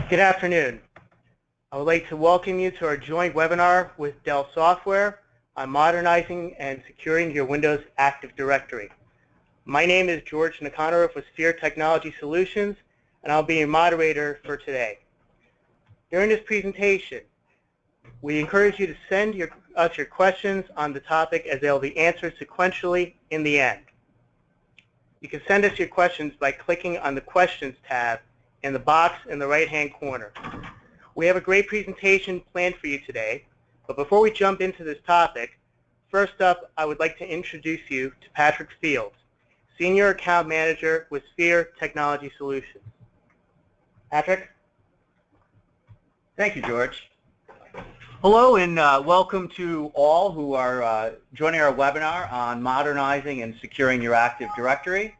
Good afternoon. I would like to welcome you to our joint webinar with Dell Software on modernizing and securing your Windows Active Directory. My name is George Nikonoroff with Sphere Technology Solutions, and I'll be your moderator for today. During this presentation, we encourage you to send us your questions on the topic, as they'll be answered sequentially in the end. You can send us your questions by clicking on the Questions tab in the box in the right-hand corner. We have a great presentation planned for you today, but before we jump into this topic, first up, I would like to introduce you to Patrick Fields, Senior Account Manager with Sphere Technology Solutions. Patrick? Thank you, George. Hello, and welcome to all who are joining our webinar on modernizing and securing your Active Directory.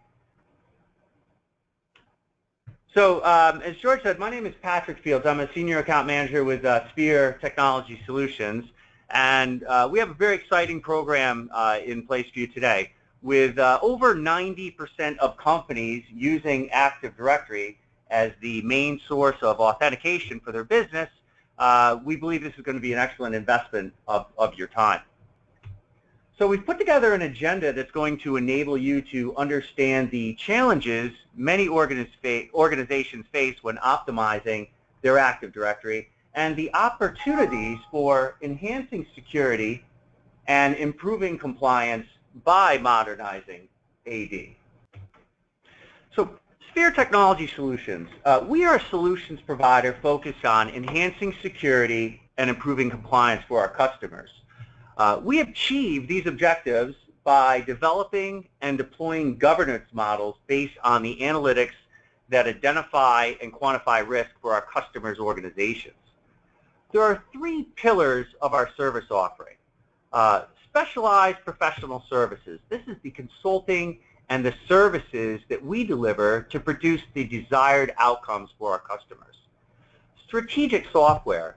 So, as George said, my name is Patrick Fields. I'm a Senior Account Manager with Sphere Technology Solutions, and we have a very exciting program in place for you today. With over 90% of companies using Active Directory as the main source of authentication for their business, we believe this is going to be an excellent investment of your time. So we've put together an agenda that's going to enable you to understand the challenges many organizations face when optimizing their Active Directory and the opportunities for enhancing security and improving compliance by modernizing AD. So Sphere Technology Solutions, we are a solutions provider focused on enhancing security and improving compliance for our customers. We achieve these objectives by developing and deploying governance models based on the analytics that identify and quantify risk for our customers' organizations. There are three pillars of our service offering. Specialized professional services. This is the consulting and the services that we deliver to produce the desired outcomes for our customers. Strategic software.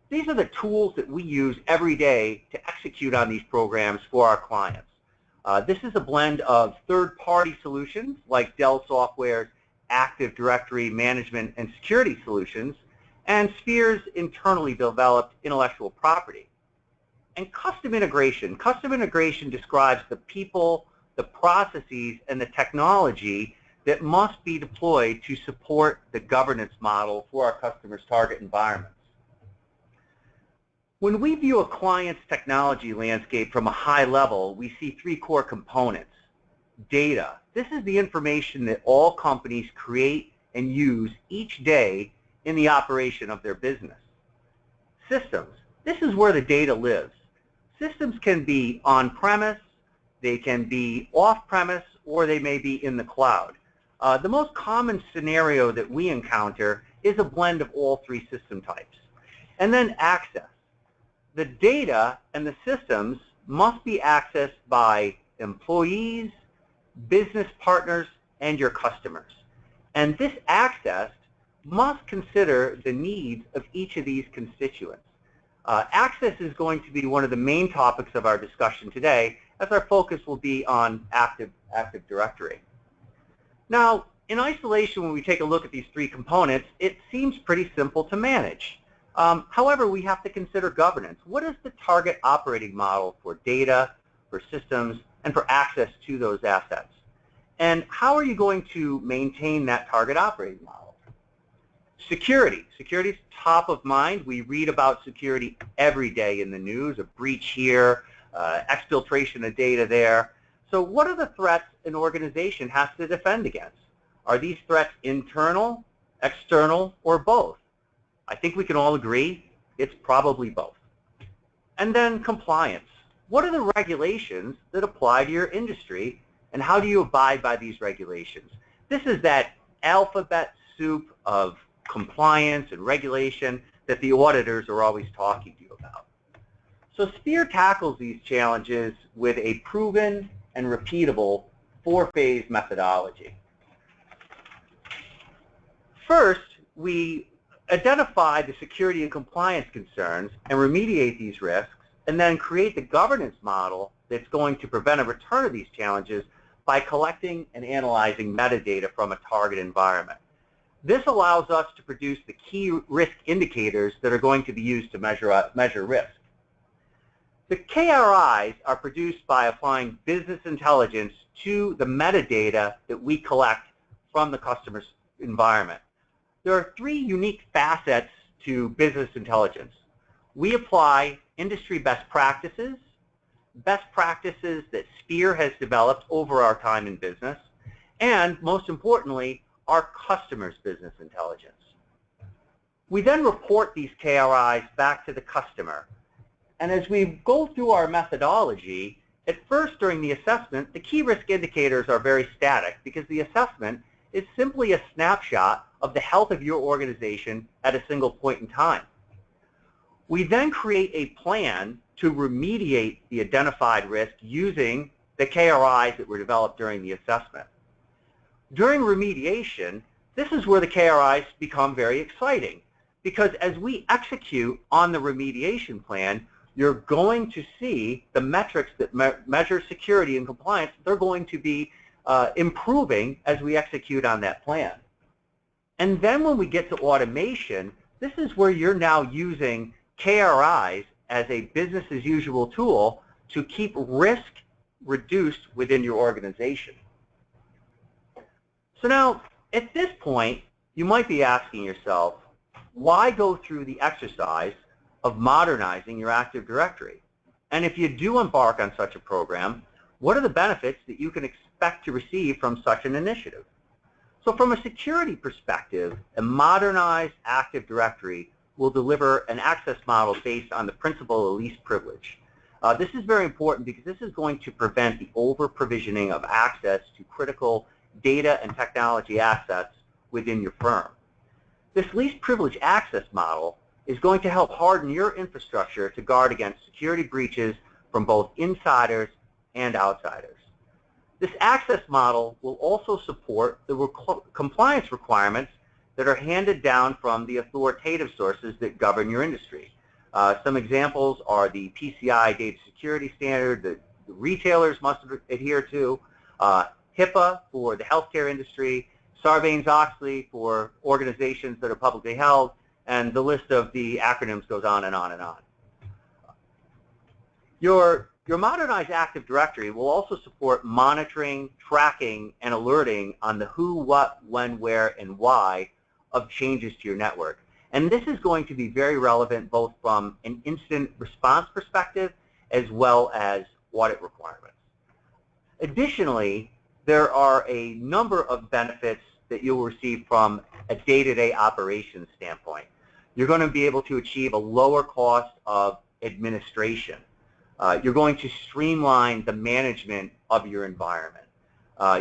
These are the tools that we use every day to execute on these programs for our clients. This is a blend of third-party solutions like Dell Software's Active Directory Management and Security Solutions and Sphere's internally developed intellectual property. And custom integration. Custom integration describes the people, the processes, and the technology that must be deployed to support the governance model for our customers' target environments. When we view a client's technology landscape from a high level, we see three core components. Data. This is the information that all companies create and use each day in the operation of their business. Systems. This is where the data lives. Systems can be on-premise, they can be off-premise, or they may be in the cloud. The most common scenario that we encounter is a blend of all three system types. And then access. The data and the systems must be accessed by employees, business partners, and your customers. And this access must consider the needs of each of these constituents. Access is going to be one of the main topics of our discussion today, as our focus will be on Active Directory. Now, in isolation, when we take a look at these three components, it seems pretty simple to manage. However, we have to consider governance. What is the target operating model for data, for systems, and for access to those assets? And how are you going to maintain that target operating model? Security. Security is top of mind. We read about security every day in the news, a breach here, exfiltration of data there. So what are the threats an organization has to defend against? Are these threats internal, external, or both? I think we can all agree it's probably both. And then compliance. What are the regulations that apply to your industry, and how do you abide by these regulations? This is that alphabet soup of compliance and regulation that the auditors are always talking to you about. So Sphere tackles these challenges with a proven and repeatable four-phase methodology. First, we identify the security and compliance concerns and remediate these risks, and then create the governance model that's going to prevent a return of these challenges by collecting and analyzing metadata from a target environment. This allows us to produce the key risk indicators that are going to be used to measure risk. The KRIs are produced by applying business intelligence to the metadata that we collect from the customer's environment. There are three unique facets to business intelligence. We apply industry best practices that Sphere has developed over our time in business, and most importantly, our customers' business intelligence. We then report these KRIs back to the customer. And as we go through our methodology, at first during the assessment, the key risk indicators are very static because the assessment is simply a snapshot of the health of your organization at a single point in time. We then create a plan to remediate the identified risk using the KRIs that were developed during the assessment. During remediation, this is where the KRIs become very exciting because as we execute on the remediation plan, you're going to see the metrics that measure security and compliance, they're going to be improving as we execute on that plan. And then when we get to automation, this is where you're now using KRIs as a business as usual tool to keep risk reduced within your organization. So now, at this point, you might be asking yourself, why go through the exercise of modernizing your Active Directory? And if you do embark on such a program, what are the benefits that you can expect to receive from such an initiative? So from a security perspective, a modernized Active Directory will deliver an access model based on the principle of least privilege. This is very important because this is going to prevent the over-provisioning of access to critical data and technology assets within your firm. This least privilege access model is going to help harden your infrastructure to guard against security breaches from both insiders and outsiders. This access model will also support the compliance requirements that are handed down from the authoritative sources that govern your industry. Some examples are the PCI data security standard that the retailers must adhere to, HIPAA for the healthcare industry, Sarbanes-Oxley for organizations that are publicly held, and the list of the acronyms goes on and on and on. Your modernized Active Directory will also support monitoring, tracking, and alerting on the who, what, when, where, and why of changes to your network. And this is going to be very relevant both from an incident response perspective as well as audit requirements. Additionally, there are a number of benefits that you'll receive from a day-to-day operations standpoint. You're going to be able to achieve a lower cost of administration. You're going to streamline the management of your environment.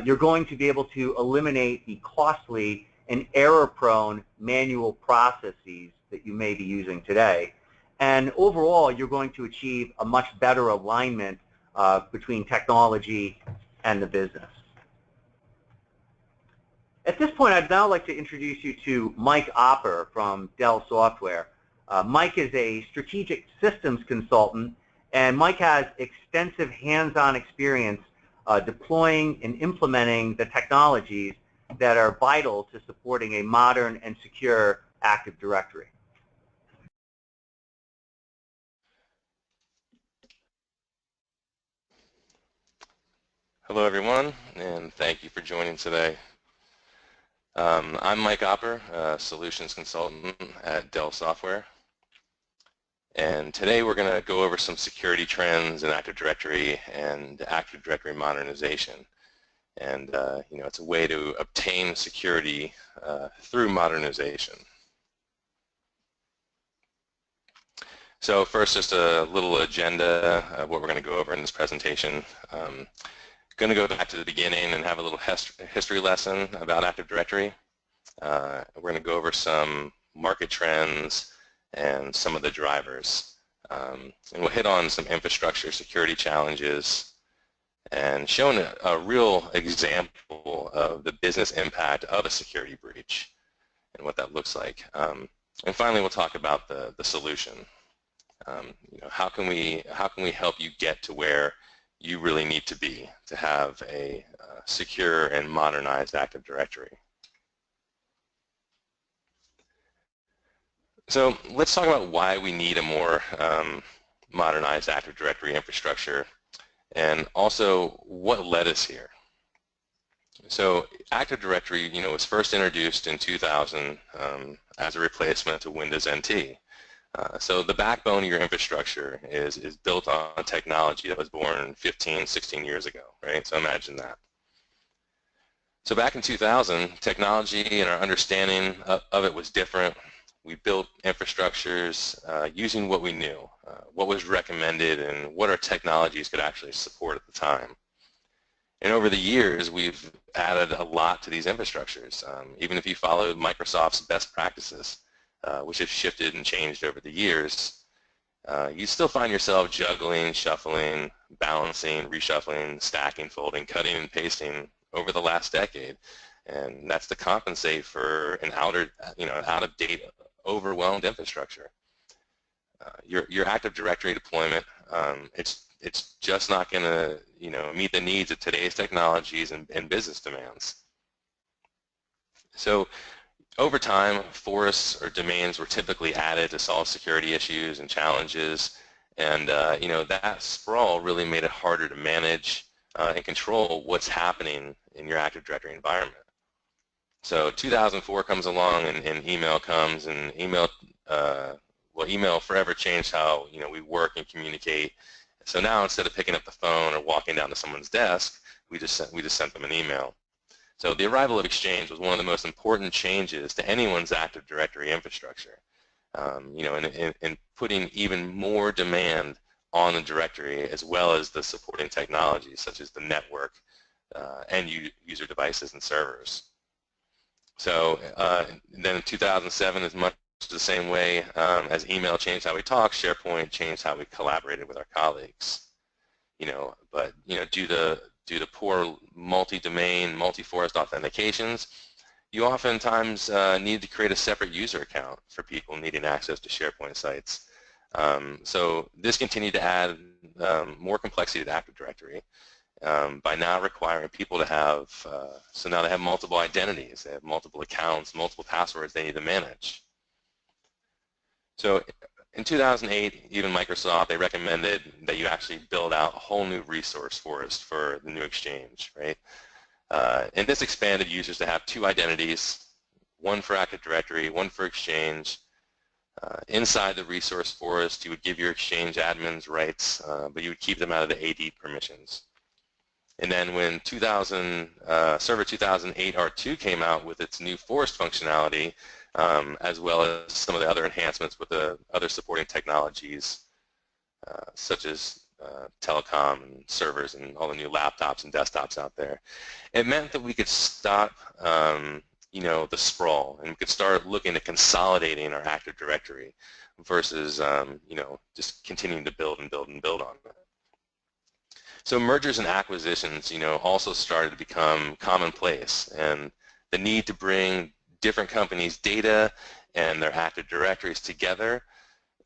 You're going to be able to eliminate the costly and error-prone manual processes that you may be using today. And overall, you're going to achieve a much better alignment between technology and the business. At this point, I'd now like to introduce you to Mike Opper from Dell Software. Mike is a strategic systems consultant, and Mike has extensive hands-on experience deploying and implementing the technologies that are vital to supporting a modern and secure Active Directory. Hello everyone, and thank you for joining today. I'm Mike Opper, a solutions consultant at Dell Software, and today we're going to go over some security trends in Active Directory and Active Directory modernization. And it's a way to obtain security through modernization. So first, just a little agenda of what we're going to go over in this presentation. Going to go back to the beginning and have a little history lesson about Active Directory. We're going to go over some market trends and some of the drivers. And we'll hit on some infrastructure security challenges and showing a real example of the business impact of a security breach and what that looks like. And finally, we'll talk about the solution. How can we help you get to where you really need to be to have a secure and modernized Active Directory? So let's talk about why we need a more modernized Active Directory infrastructure, and also what led us here. So Active Directory, was first introduced in 2000 as a replacement to Windows NT. So the backbone of your infrastructure is built on technology that was born 15, 16 years ago, right? So imagine that. So back in 2000, technology and our understanding of it was different. We built infrastructures using what we knew, what was recommended, and what our technologies could actually support at the time. And over the years, we've added a lot to these infrastructures, even if you follow Microsoft's best practices, which have shifted and changed over the years. You still find yourself juggling, shuffling, balancing, reshuffling, stacking, folding, cutting, and pasting over the last decade. And that's to compensate for an out-of-date, overwhelmed infrastructure. Your Active Directory deployment, it's just not going to meet the needs of today's technologies and business demands. So over time, forests or domains were typically added to solve security issues and challenges, and that sprawl really made it harder to manage and control what's happening in your Active Directory environment. So 2004 comes along, and email comes, and email forever changed how we work and communicate. So now instead of picking up the phone or walking down to someone's desk, we just sent them an email. So the arrival of Exchange was one of the most important changes to anyone's Active Directory infrastructure, and putting even more demand on the directory, as well as the supporting technologies such as the network, and user devices and servers. So then in 2007, is much the same way as email changed how we talk, SharePoint changed how we collaborated with our colleagues. But due to poor multi-domain, multi-forest authentications, you oftentimes need to create a separate user account for people needing access to SharePoint sites. So this continued to add more complexity to Active Directory by now requiring people to have, so now they have multiple identities, they have multiple accounts, multiple passwords they need to manage. So in 2008, even Microsoft, they recommended that you actually build out a whole new resource forest for the new Exchange, right? And this expanded users to have two identities, one for Active Directory, one for Exchange. Inside the resource forest, you would give your Exchange admins rights, but you would keep them out of the AD permissions. And then when Server 2008 R2 came out with its new forest functionality, as well as some of the other enhancements with the other supporting technologies, such as telecom and servers and all the new laptops and desktops out there, it meant that we could stop the sprawl, and we could start looking at consolidating our Active Directory versus just continuing to build and build and build on it. So mergers and acquisitions also started to become commonplace, and the need to bring different companies' data and their Active Directories together,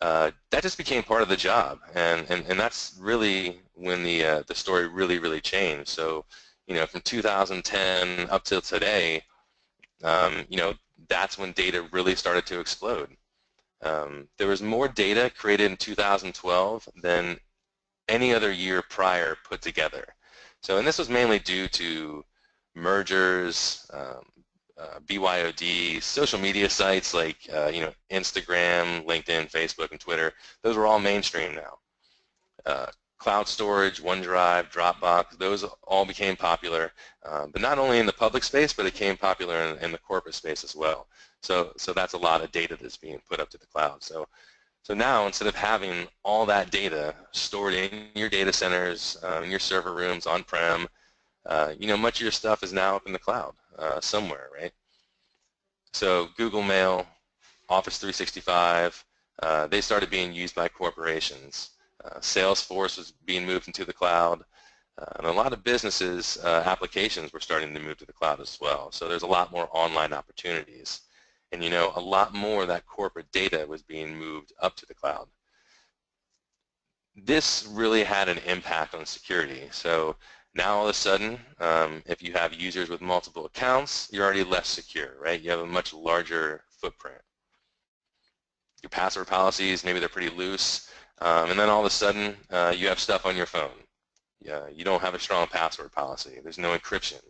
that just became part of the job, and that's really when the story really changed. So from 2010 up till today, that's when data really started to explode. There was more data created in 2012 than any other year prior put together. So, and this was mainly due to mergers, BYOD, social media sites like Instagram, LinkedIn, Facebook, and Twitter. Those are all mainstream now. Cloud storage, OneDrive, Dropbox, those all became popular, but not only in the public space, but it became popular in the corporate space as well. So that's a lot of data that's being put up to the cloud. So now, instead of having all that data stored in your data centers, in your server rooms, on-prem, much of your stuff is now up in the cloud somewhere, right? So Google Mail, Office 365, they started being used by corporations. Salesforce was being moved into the cloud, and a lot of businesses' applications were starting to move to the cloud as well. So there's a lot more online opportunities. And a lot more of that corporate data was being moved up to the cloud. This really had an impact on security. So now all of a sudden, if you have users with multiple accounts, you're already less secure, right? You have a much larger footprint. Your password policies, maybe they're pretty loose, and then all of a sudden you have stuff on your phone. You don't have a strong password policy. There's no encryption.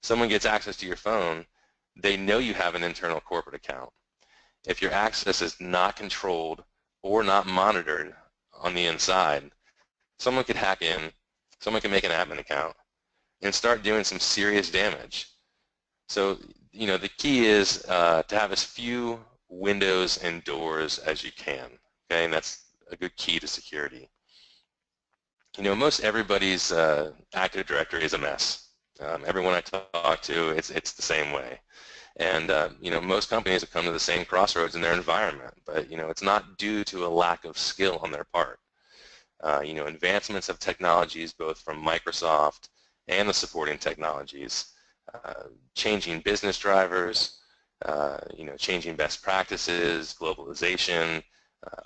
Someone gets access to your phone, they know you have an internal corporate account. If your access is not controlled or not monitored on the inside, someone could hack in, someone can make an admin account, and start doing some serious damage. So, the key is to have as few windows and doors as you can, okay? And that's a good key to security. Most everybody's Active Directory is a mess. Everyone I talk to, it's the same way. And, most companies have come to the same crossroads in their environment, but, it's not due to a lack of skill on their part. Advancements of technologies, both from Microsoft and the supporting technologies, changing business drivers, changing best practices, globalization,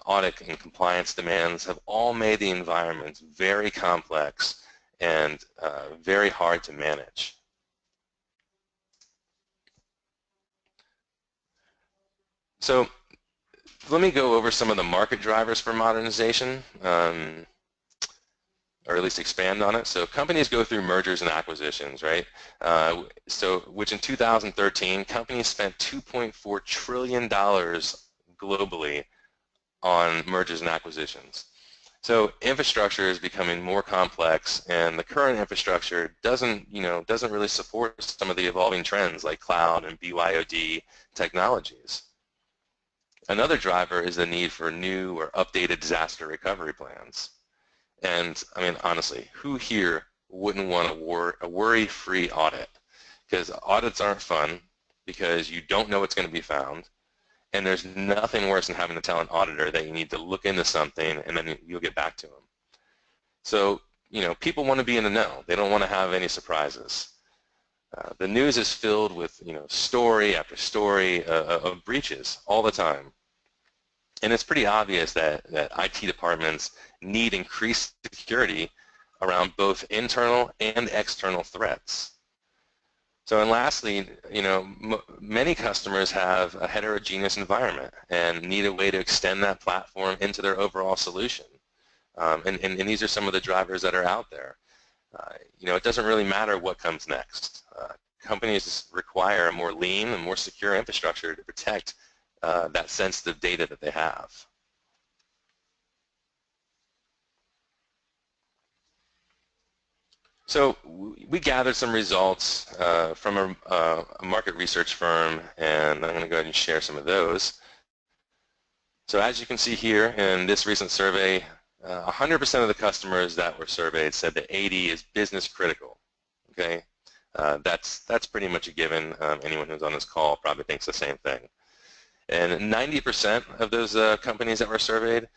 audit and compliance demands have all made the environments very complex and very hard to manage. So let me go over some of the market drivers for modernization, or at least expand on it. So companies go through mergers and acquisitions, right? Which in 2013, companies spent $2.4 trillion globally on mergers and acquisitions. So infrastructure is becoming more complex, and the current infrastructure doesn't really support some of the evolving trends like cloud and BYOD technologies. Another driver is the need for new or updated disaster recovery plans. And I mean, honestly, who here wouldn't want a worry-free audit? Because audits aren't fun, because you don't know what's going to be found, and there's nothing worse than having to tell an auditor that you need to look into something and then you'll get back to them. So, people want to be in the know. They don't want to have any surprises. The news is filled with, story after story of breaches all the time. And it's pretty obvious that IT departments need increased security around both internal and external threats. So, and lastly, many customers have a heterogeneous environment and need a way to extend that platform into their overall solution. And these are some of the drivers that are out there. It doesn't really matter what comes next. Companies require a more lean and more secure infrastructure to protect that sensitive data that they have. So we gathered some results from a market research firm, and I'm going to go ahead and share some of those. So as you can see here in this recent survey, 100% of the customers that were surveyed said that AD is business critical. Okay, that's pretty much a given. Anyone who's on this call probably thinks the same thing. And 90% of those companies that were surveyed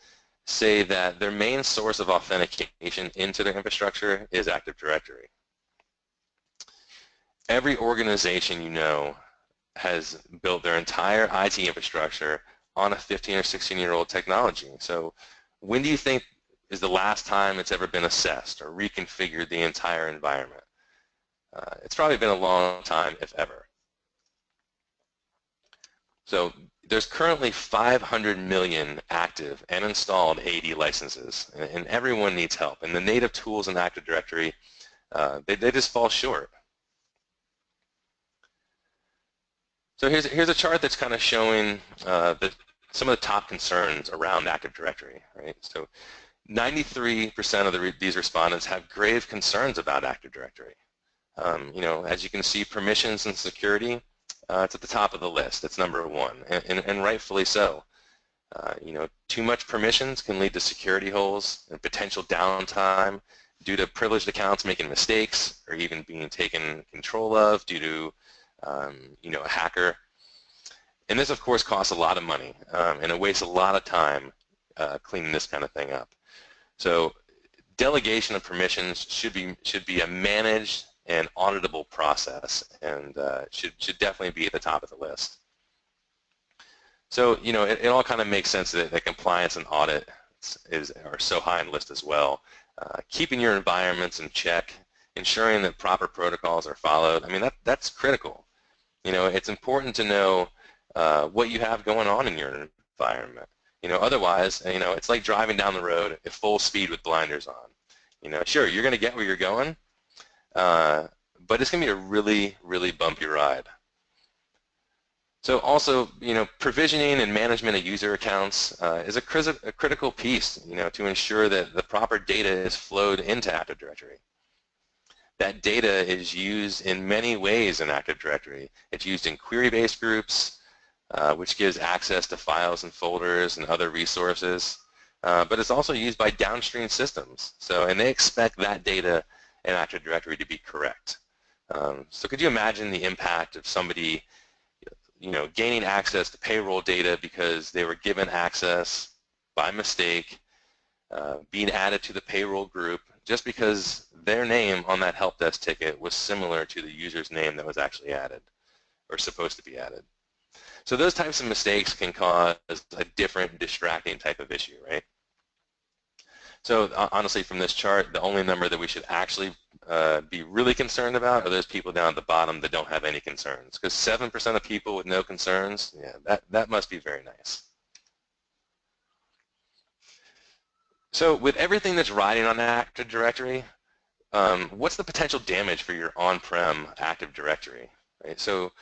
say that their main source of authentication into their infrastructure is Active Directory. Every organization has built their entire IT infrastructure on a 15 or 16-year-old technology. So when do you think is the last time it's ever been assessed or reconfigured the entire environment? It's probably been a long time, if ever. So there's currently 500 million active and installed AD licenses, and everyone needs help. And the native tools in Active Directory, they just fall short. So here's a chart that's kind of showing some of the top concerns around Active Directory, right? So 93% of these respondents have grave concerns about Active Directory. As you can see, permissions and security, it's at the top of the list. It's number one, and rightfully so. Too much permissions can lead to security holes and potential downtime due to privileged accounts making mistakes or even being taken control of due to a hacker. And this, of course, costs a lot of money, and it wastes a lot of time cleaning this kind of thing up. So delegation of permissions should be a managed and auditable process, and should definitely be at the top of the list. So it all kind of makes sense that compliance and audit are so high on the list as well. Keeping your environments in check, ensuring that proper protocols are followed. I mean, that's critical. It's important to know what you have going on in your environment. Otherwise, it's like driving down the road at full speed with blinders on. Sure, you're going to get where you're going, but it's going to be a really, really bumpy ride. So also, provisioning and management of user accounts is a critical piece, to ensure that the proper data is flowed into Active Directory. That data is used in many ways in Active Directory. It's used in query-based groups, which gives access to files and folders and other resources, but it's also used by downstream systems. And they expect that data in Active Directory to be correct. So could you imagine the impact of somebody gaining access to payroll data because they were given access by mistake, being added to the payroll group just because their name on that help desk ticket was similar to the user's name that was actually added or supposed to be added. So those types of mistakes can cause a different distracting type of issue, right? So honestly, from this chart, the only number that we should actually be really concerned about are those people down at the bottom that don't have any concerns. Because 7% of people with no concerns, yeah, that must be very nice. So with everything that's riding on Active Directory, what's the potential damage for your on-prem Active Directory? Right? So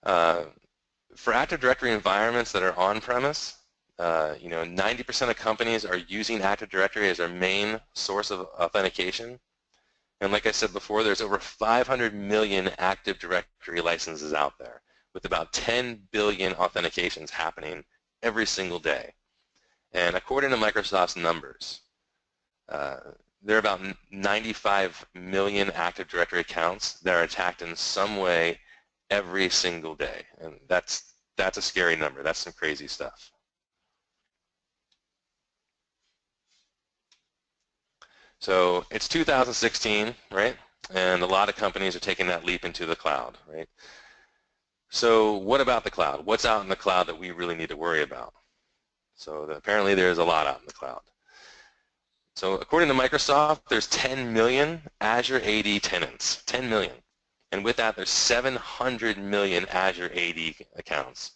for Active Directory environments that are on-premise, 90% of companies are using Active Directory as their main source of authentication. And like I said before, there's over 500 million Active Directory licenses out there, with about 10 billion authentications happening every single day. And according to Microsoft's numbers, there are about 95 million Active Directory accounts that are attacked in some way every single day. And that's a scary number. That's some crazy stuff. So it's 2016, right? And a lot of companies are taking that leap into the cloud, right? So what about the cloud? What's out in the cloud that we really need to worry about? So apparently there's a lot out in the cloud. So according to Microsoft, there's 10 million Azure AD tenants, 10 million. And with that, there's 700 million Azure AD accounts.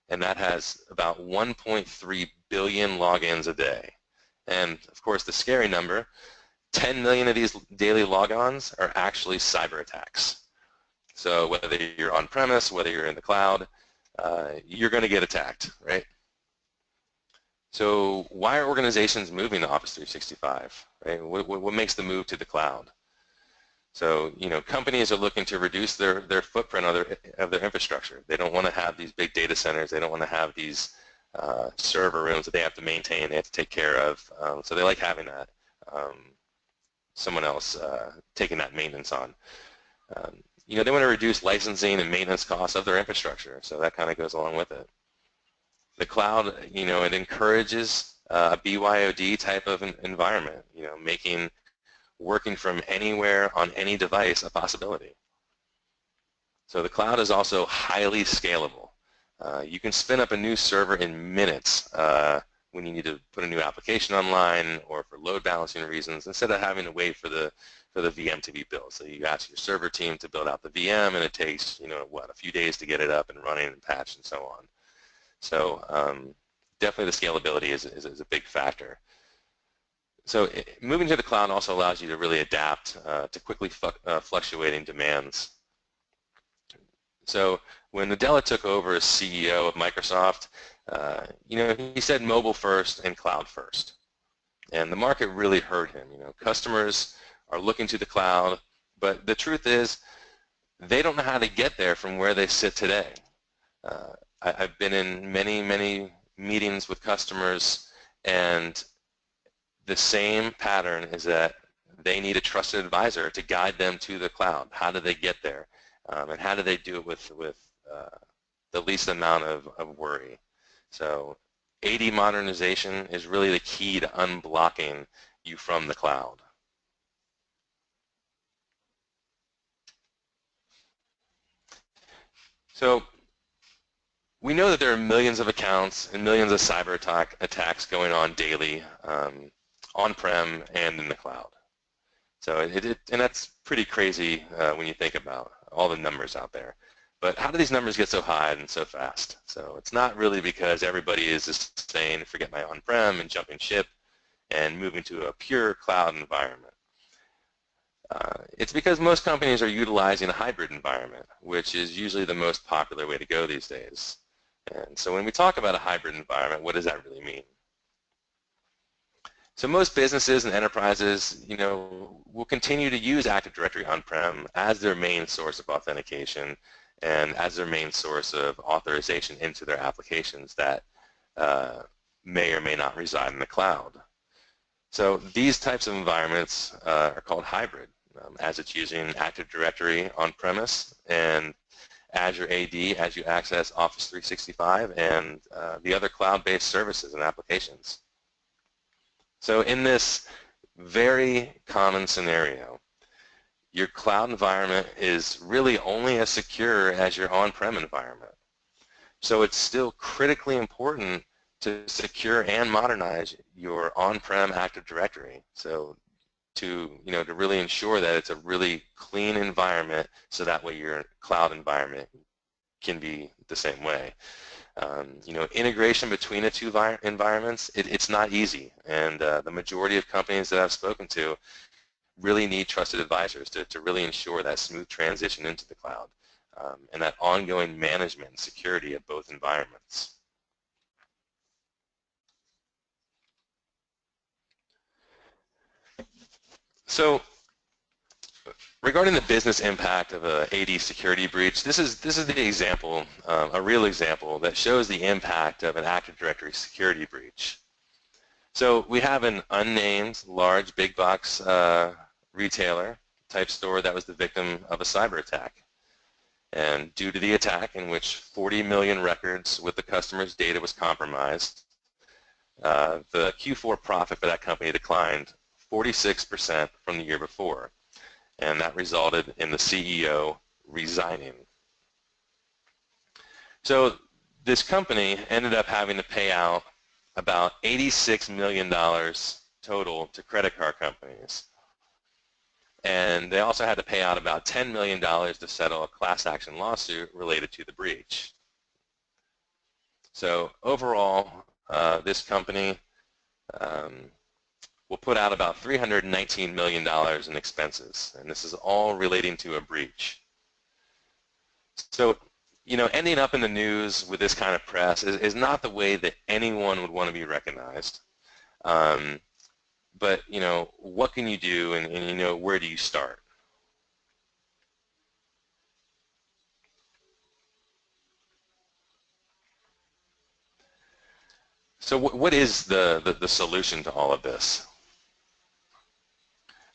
And that has about 1.3 billion logins a day. And of course, the scary number, 10 million of these daily logons are actually cyber attacks. So whether you're on-premise, whether you're in the cloud, you're going to get attacked, right? So why are organizations moving to Office 365, right? What makes the move to the cloud? So, companies are looking to reduce their footprint of their infrastructure. They don't want to have these big data centers. They don't want to have these server rooms that they have to maintain, they have to take care of. So they like having that, someone else taking that maintenance on. They want to reduce licensing and maintenance costs of their infrastructure, so that kind of goes along with it. The cloud, it encourages a BYOD type of environment, making working from anywhere on any device a possibility. So the cloud is also highly scalable. You can spin up a new server in minutes when you need to put a new application online or for load balancing reasons, instead of having to wait for the VM to be built. So you ask your server team to build out the VM, and it takes a few days to get it up and running and patched and so on. So definitely the scalability is a big factor. So moving to the cloud also allows you to really adapt to quickly fluctuating demands. So when Dell took over as CEO of Microsoft, he said mobile first and cloud first. And the market really heard him. Customers are looking to the cloud, but the truth is they don't know how to get there from where they sit today. I've been in many, many meetings with customers, and the same pattern is that they need a trusted advisor to guide them to the cloud. How do they get there? And how do they do it with the least amount of worry? So AD modernization is really the key to unblocking you from the cloud. So we know that there are millions of accounts and millions of cyber attacks going on daily, on-prem and in the cloud. So and that's pretty crazy when you think about all the numbers out there. But how do these numbers get so high and so fast? So it's not really because everybody is just saying, forget my on-prem and jumping ship and moving to a pure cloud environment. It's because most companies are utilizing a hybrid environment, which is usually the most popular way to go these days. And so when we talk about a hybrid environment, what does that really mean? So most businesses and enterprises, will continue to use Active Directory on-prem as their main source of authentication and as their main source of authorization into their applications that may or may not reside in the cloud. So these types of environments are called hybrid, as it's using Active Directory on-premise and Azure AD as you access Office 365 and the other cloud-based services and applications. So in this very common scenario, your cloud environment is really only as secure as your on-prem environment. So it's still critically important to secure and modernize your on-prem Active Directory. So to really ensure that it's a really clean environment, so that way your cloud environment can be the same way. Integration between the two environments, it's not easy, and the majority of companies that I've spoken to really need trusted advisors to really ensure that smooth transition into the cloud and that ongoing management and security of both environments. So regarding the business impact of a AD security breach, this is the example, a real example that shows the impact of an Active Directory security breach. So we have an unnamed large big box retailer type store that was the victim of a cyber attack. And due to the attack, in which 40 million records with the customer's data was compromised, the Q4 profit for that company declined 46% from the year before. And that resulted in the CEO resigning. So this company ended up having to pay out about $86 million total to credit card companies. And they also had to pay out about $10 million to settle a class action lawsuit related to the breach. So overall, this company will put out about $319 million in expenses, and this is all relating to a breach. So, ending up in the news with this kind of press is not the way that anyone would want to be recognized. But, what can you do, and where do you start? So what is the solution to all of this?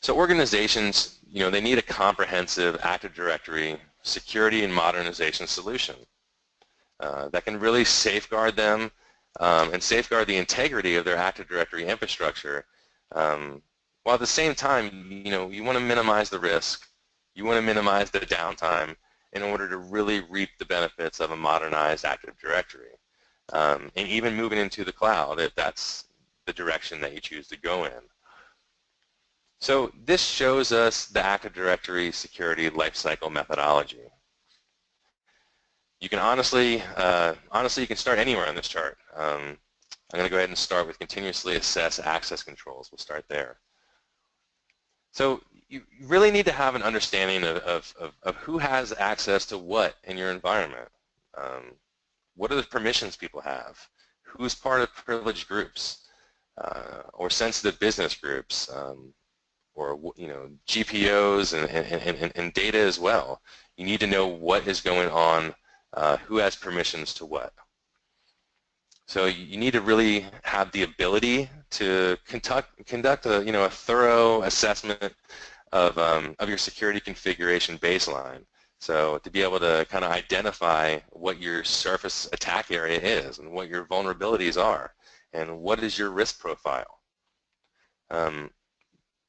So organizations, they need a comprehensive Active Directory security and modernization solution that can really safeguard them and safeguard the integrity of their Active Directory infrastructure, while at the same time, you want to minimize the risk, you want to minimize the downtime in order to really reap the benefits of a modernized Active Directory, and even moving into the cloud if that's the direction that you choose to go in. So this shows us the Active Directory security lifecycle methodology. You can honestly, you can start anywhere on this chart. I'm going to go ahead and start with continuously assess access controls. We'll start there. So you really need to have an understanding of who has access to what in your environment. What are the permissions people have? Who's part of privileged groups or sensitive business groups? Or GPOs and data as well. You need to know what is going on, who has permissions to what. So you need to really have the ability to conduct a thorough assessment of your security configuration baseline. So to be able to kind of identify what your surface attack area is and what your vulnerabilities are and what is your risk profile.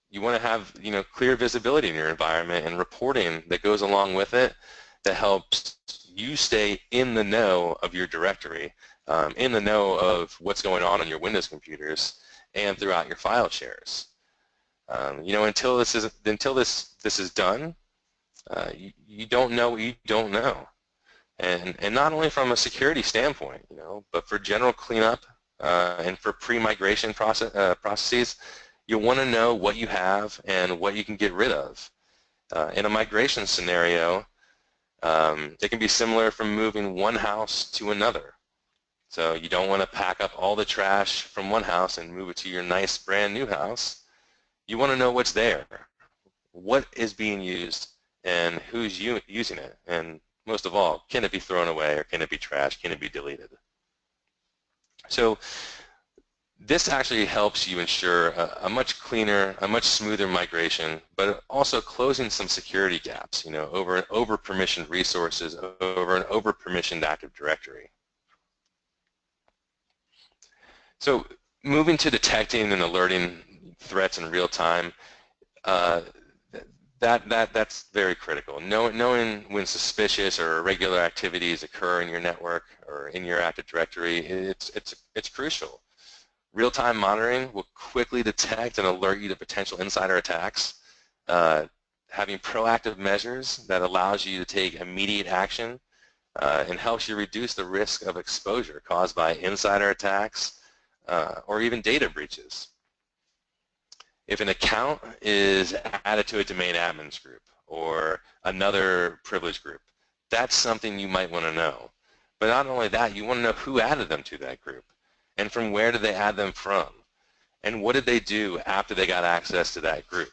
You want to have clear visibility in your environment and reporting that goes along with it that helps you stay in the know of your directory, in the know of what's going on your Windows computers and throughout your file shares. Until this is done, you don't know what you don't know. And not only from a security standpoint, but for general cleanup and for pre-migration processes, you'll want to know what you have and what you can get rid of. In a migration scenario, it can be similar from moving one house to another. So you don't want to pack up all the trash from one house and move it to your nice brand new house. You want to know what's there, what is being used, and who's using it, and most of all, can it be thrown away or can it be trashed, can it be deleted? So this actually helps you ensure a much cleaner, a much smoother migration, but also closing some security gaps, over permissioned resources, over an over permissioned Active Directory. So moving to detecting and alerting threats in real time, that's very critical. Knowing when suspicious or irregular activities occur in your network or in your Active Directory, it's crucial. Real-time monitoring will quickly detect and alert you to potential insider attacks. Having proactive measures that allows you to take immediate action and helps you reduce the risk of exposure caused by insider attacks or even data breaches. If an account is added to a domain admins group or another privilege group, that's something you might want to know. But not only that, you want to know who added them to that group and from where did they add them from and what did they do after they got access to that group.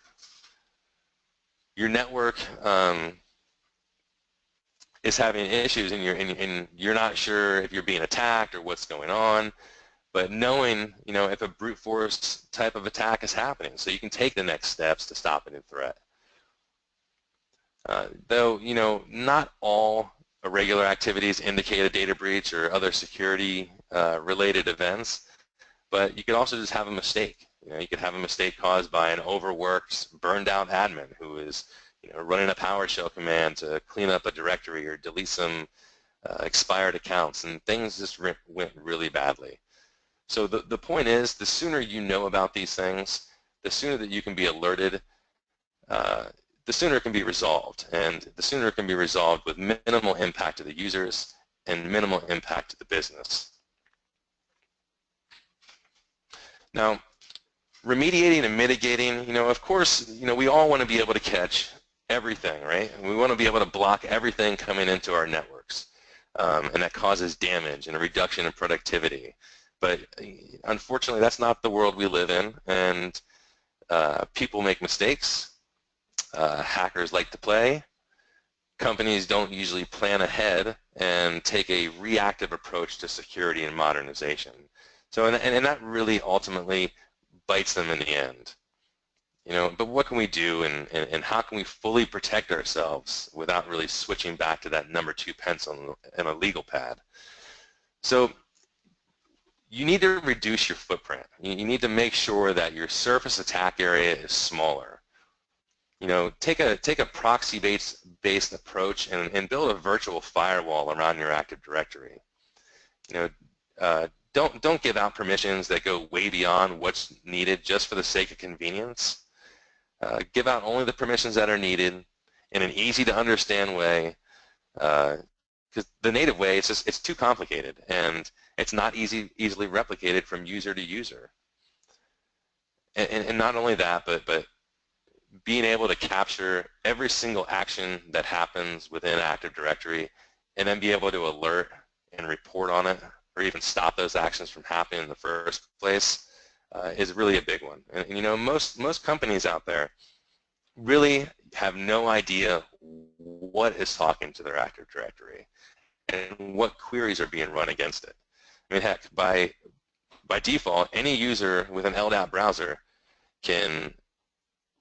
Your network is having issues and you're not sure if you're being attacked or what's going on. But knowing, if a brute force type of attack is happening, so you can take the next steps to stop a new threat. Though, not all irregular activities indicate a data breach or other security related events, but you could also just have a mistake. You could have a mistake caused by an overworked, burned out admin who is, running a PowerShell command to clean up a directory or delete some expired accounts, and things just went really badly. So the point is, the sooner you know about these things, the sooner that you can be alerted, the sooner it can be resolved. And the sooner it can be resolved with minimal impact to the users and minimal impact to the business. Now, remediating and mitigating, of course, we all want to be able to catch everything, right? And we want to be able to block everything coming into our networks. And that causes damage and a reduction in productivity. But unfortunately, that's not the world we live in, and people make mistakes. Hackers like to play. Companies don't usually plan ahead and take a reactive approach to security and modernization. So, and that really ultimately bites them in the end. But what can we do, and how can we fully protect ourselves without really switching back to that number 2 pencil and a legal pad? So, you need to reduce your footprint. You need to make sure that your surface attack area is smaller. Take a proxy-based approach and build a virtual firewall around your Active Directory. Don't give out permissions that go way beyond what's needed just for the sake of convenience. Give out only the permissions that are needed in an easy-to-understand way. Because the native way, it's too complicated, and it's not easily replicated from user to user. And not only that, but being able to capture every single action that happens within Active Directory and then be able to alert and report on it or even stop those actions from happening in the first place is really a big one. And most companies out there really have no idea what is talking to their Active Directory and what queries are being run against it. I mean, heck, by default, any user with an LDAP browser can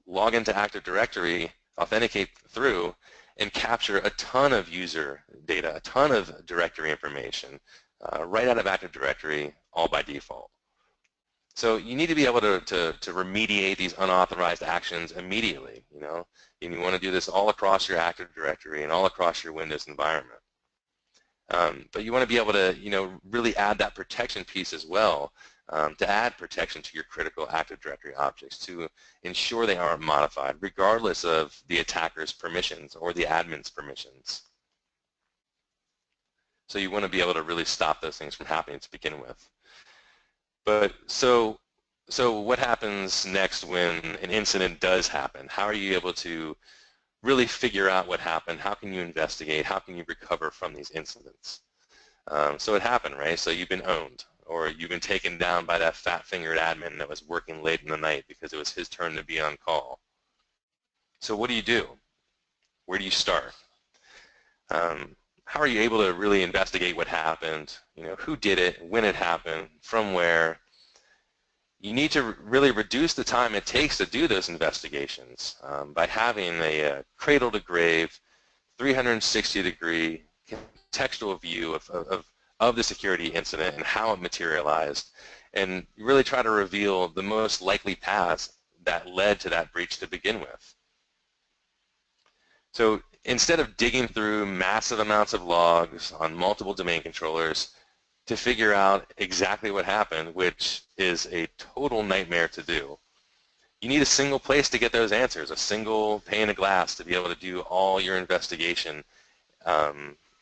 log into Active Directory, authenticate through, and capture a ton of user data, a ton of directory information right out of Active Directory, all by default. So you need to be able to remediate these unauthorized actions immediately, and you want to do this all across your Active Directory and all across your Windows environment. But you want to be able to, really add that protection piece as well, to add protection to your critical Active Directory objects to ensure they aren't modified, regardless of the attacker's permissions or the admin's permissions. So you want to be able to really stop those things from happening to begin with. But so what happens next when an incident does happen? How are you able to really figure out what happened? How can you investigate? How can you recover from these incidents? So it happened, right? So you've been owned, or you've been taken down by that fat-fingered admin that was working late in the night because it was his turn to be on call. So what do you do? Where do you start? How are you able to really investigate what happened? You know, who did it, when it happened, from where? You need to really reduce the time it takes to do those investigations by having a cradle-to-grave, 360-degree contextual view of the security incident and how it materialized, and really try to reveal the most likely paths that led to that breach to begin with. So instead of digging through massive amounts of logs on multiple domain controllers to figure out exactly what happened, which is a total nightmare to do, you need a single place to get those answers, a single pane of glass to be able to do all your investigation,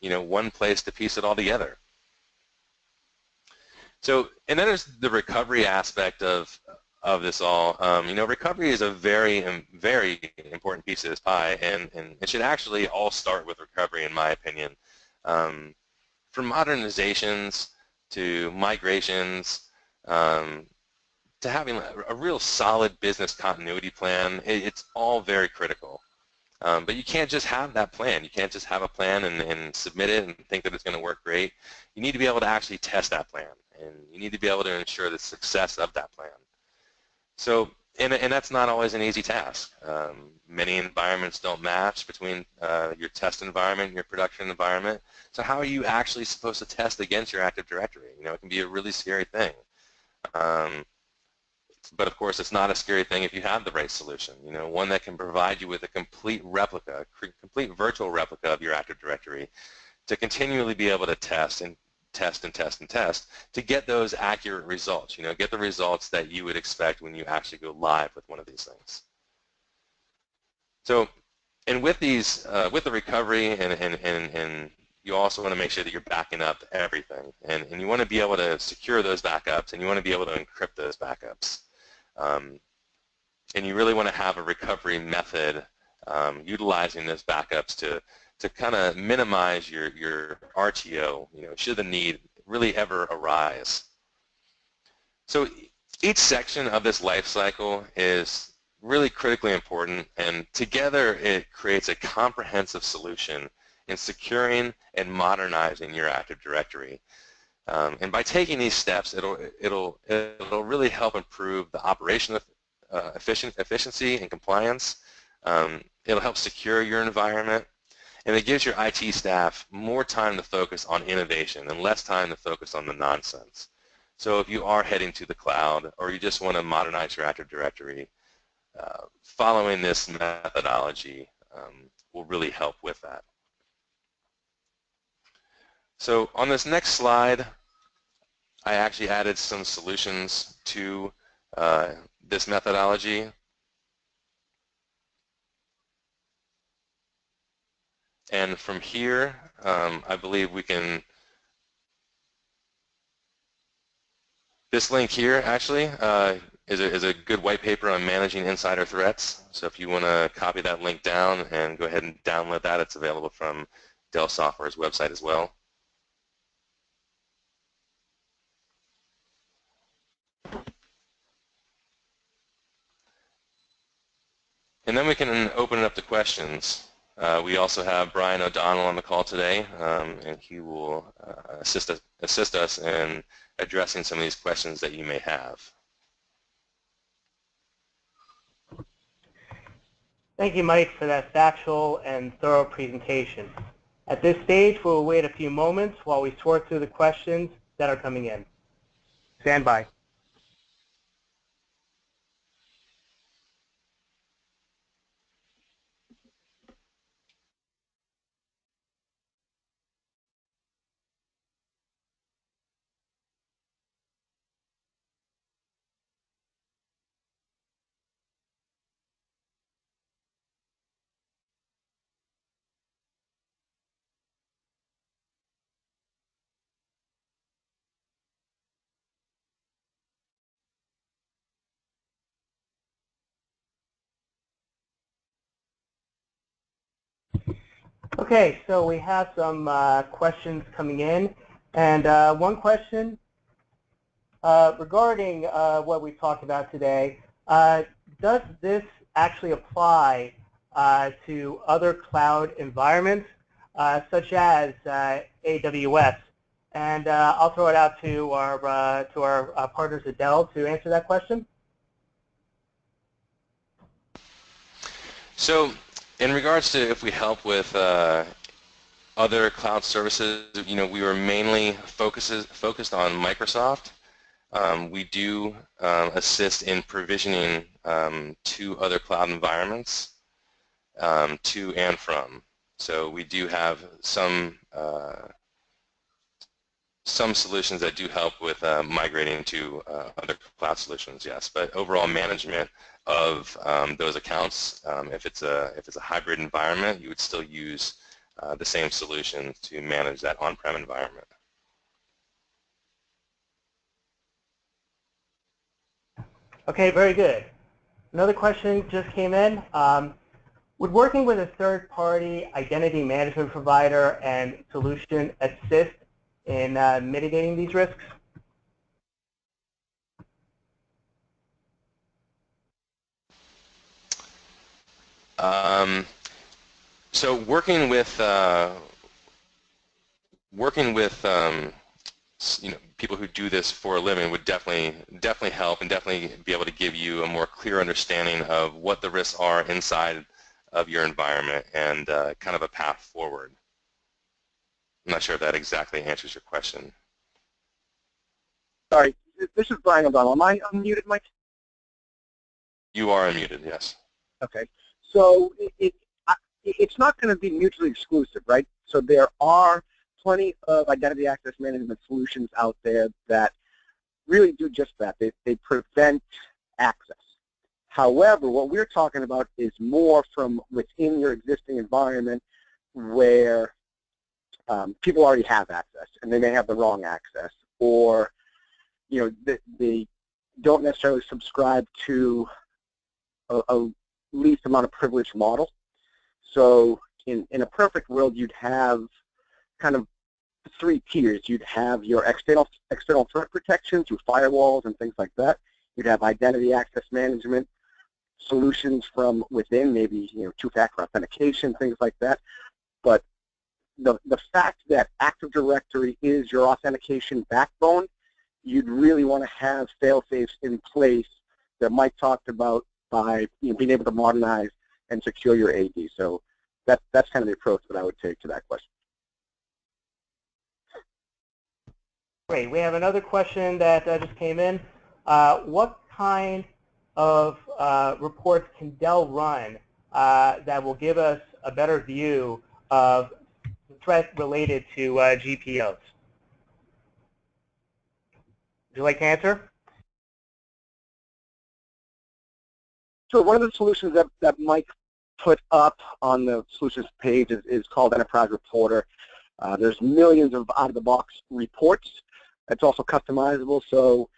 you know, one place to piece it all together. So, and then there's the recovery aspect of this all. You know, recovery is a very important piece of this pie, and it should actually all start with recovery, in my opinion. From modernizations to migrations to having a real solid business continuity plan, it's all very critical. But you can't just have that plan. You can't just have a plan and submit it and think that it's going to work great. You need to be able to actually test that plan, and you need to be able to ensure the success of that plan. So, and that's not always an easy task. Many environments don't match between your test environment and your production environment. So how are you actually supposed to test against your Active Directory? You know, it can be a really scary thing. But of course, it's not a scary thing if you have the right solution. You know, one that can provide you with a complete replica, complete virtual replica of your Active Directory to continually be able to test and test and test and test to get those accurate results. You know, get the results that you would expect when you actually go live with one of these things. So, and with these, with the recovery, and you also want to make sure that you're backing up everything, and you want to be able to secure those backups, and you want to be able to encrypt those backups. And you really want to have a recovery method utilizing those backups to kind of minimize your RTO, you know, should the need really ever arise. So each section of this life cycle is really critically important, and together it creates a comprehensive solution in securing and modernizing your Active Directory. And by taking these steps, it'll really help improve the operational efficiency and compliance. It'll help secure your environment, and it gives your IT staff more time to focus on innovation and less time to focus on the nonsense. So if you are heading to the cloud, or you just want to modernize your Active Directory, following this methodology will really help with that. So on this next slide, I actually added some solutions to this methodology. And from here, I believe we can, this link here actually is a good white paper on managing insider threats. So if you want to copy that link down and go ahead and download that, it's available from Dell Software's website as well. And then we can open it up to questions. We also have Brian O'Donnell on the call today, and he will assist us in addressing some of these questions that you may have. Thank you, Mike, for that factual and thorough presentation. At this stage, we'll wait a few moments while we sort through the questions that are coming in. Stand by. Okay, so we have some questions coming in, and one question regarding what we talked about today. Does this actually apply to other cloud environments, such as AWS? And I'll throw it out to our partners at Dell to answer that question. So in regards to if we help with other cloud services, we were mainly focused on Microsoft. We do assist in provisioning to other cloud environments, to and from. So we do have some solutions that do help with migrating to other cloud solutions, yes. But overall management of those accounts, if it's a hybrid environment, you would still use the same solution to manage that on-prem environment. Okay, very good. Another question just came in. Would working with a third-party identity management provider and solution assist in mitigating these risks? So working with people who do this for a living would definitely help, and definitely be able to give you a more clear understanding of what the risks are inside of your environment and kind of a path forward. I'm not sure if that exactly answers your question. Sorry, this is Brian O'Donnell. Am I unmuted, Mike? You are unmuted, yes. Okay. So it's not going to be mutually exclusive, right? So there are plenty of identity access management solutions out there that really do just that. They prevent access. However, what we're talking about is more from within your existing environment where people already have access, and they may have the wrong access, or they don't necessarily subscribe to a least amount of privilege model. So in a perfect world, you'd have kind of 3 tiers. You'd have your external threat protection through firewalls and things like that. You'd have identity access management solutions from within, maybe two-factor authentication, things like that. But the fact that Active Directory is your authentication backbone, you'd really want to have fail-safes in place that Mike talked about by being able to modernize and secure your AD. So that's kind of the approach that I would take to that question. Great. We have another question that just came in. What kind of reports can Dell run that will give us a better view of threat related to GPOs? Would you like to answer? So one of the solutions that Mike put up on the solutions page is called Enterprise Reporter. There's millions of out-of-the-box reports. It's also customizable, so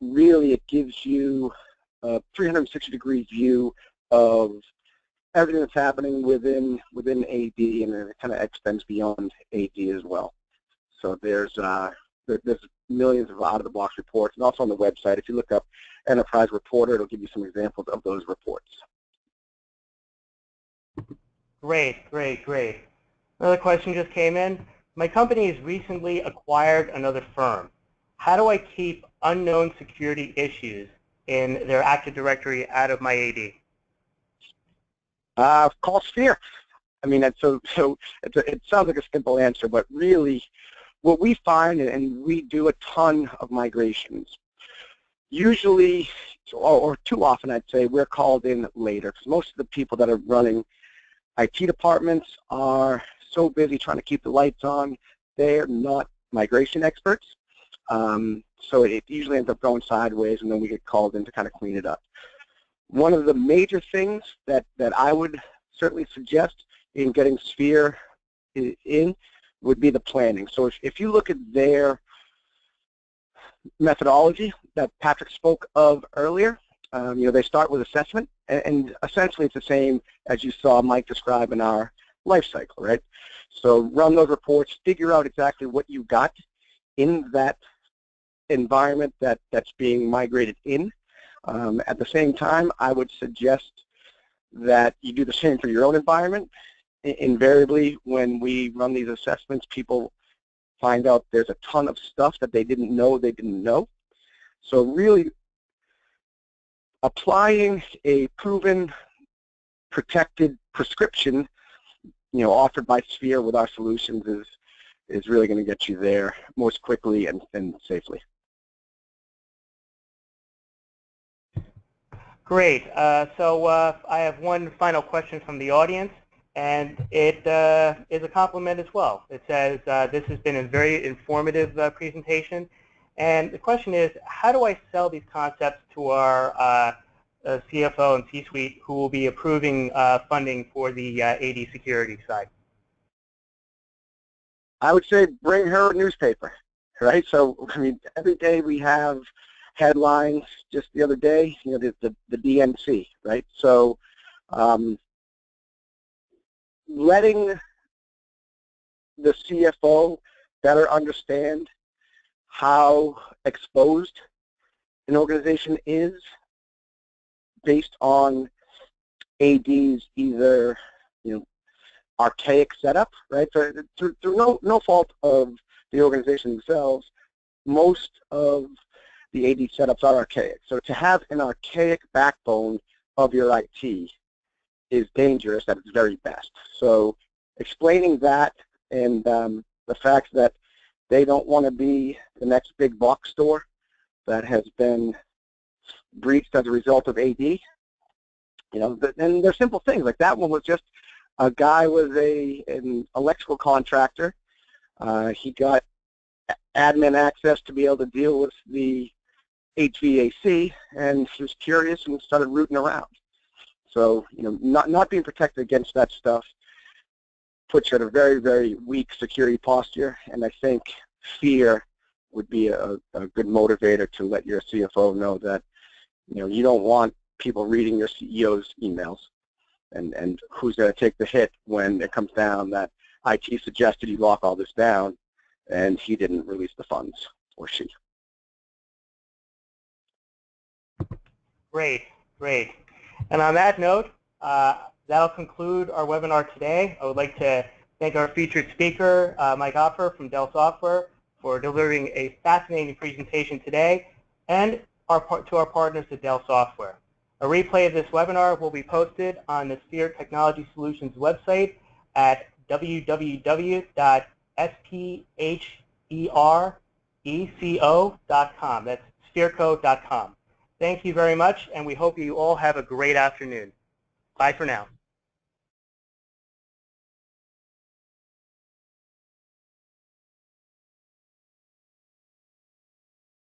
really it gives you a 360-degree view of everything that's happening within AD, and then it kind of extends beyond AD as well. So there's millions of out-of-the-box reports, and also on the website, if you look up Enterprise Reporter, it'll give you some examples of those reports. Great, great, great. Another question just came in. My company has recently acquired another firm. How do I keep unknown security issues in their Active Directory out of my AD? Call Sphere. I mean, it sounds like a simple answer, but really what we find, and we do a ton of migrations, usually, or too often I'd say, we're called in later, because most of the people that are running IT departments are so busy trying to keep the lights on, they're not migration experts. So it usually ends up going sideways, and then we get called in to kind of clean it up. One of the major things that I would certainly suggest in getting Sphere in would be the planning. So if you look at their methodology that Patrick spoke of earlier, they start with assessment. and essentially it's the same as you saw Mike describe in our life cycle, right? So run those reports, figure out exactly what you got in that environment that's being migrated in. At the same time, I would suggest that you do the same for your own environment. Invariably, when we run these assessments, people find out there's a ton of stuff that they didn't know. So really applying a proven, protected prescription, offered by Sphere with our solutions is really going to get you there most quickly and safely. Great. So I have one final question from the audience, and it is a compliment as well. It says, this has been a very informative presentation, and the question is, how do I sell these concepts to our CFO and C-suite who will be approving funding for the AD security side? I would say bring her a newspaper, right? So, I mean, every day we have headlines. Just the other day, the DNC, right? So letting the CFO better understand how exposed an organization is based on AD's either archaic setup, right? So through no fault of the organization themselves, most of the AD setups are archaic. So to have an archaic backbone of your IT is dangerous at its very best. So explaining that and the fact that they don't want to be the next big box store that has been breached as a result of AD, and they're simple things. Like that one was just a guy was an electrical contractor. He got admin access to be able to deal with the HVAC, and he was curious and started rooting around. So, not being protected against that stuff puts you at a very, very weak security posture, and I think fear would be a good motivator to let your CFO know that, you don't want people reading your CEO's emails, and who's going to take the hit when it comes down that IT suggested you lock all this down, and he didn't release the funds, or she. Great, great. And on that note, that'll conclude our webinar today. I would like to thank our featured speaker, Mike Opfer from Dell Software, for delivering a fascinating presentation today, and to our partners at Dell Software. A replay of this webinar will be posted on the Sphere Technology Solutions website at www.sphereco.com. That's sphereco.com. Thank you very much, and we hope you all have a great afternoon. Bye for now.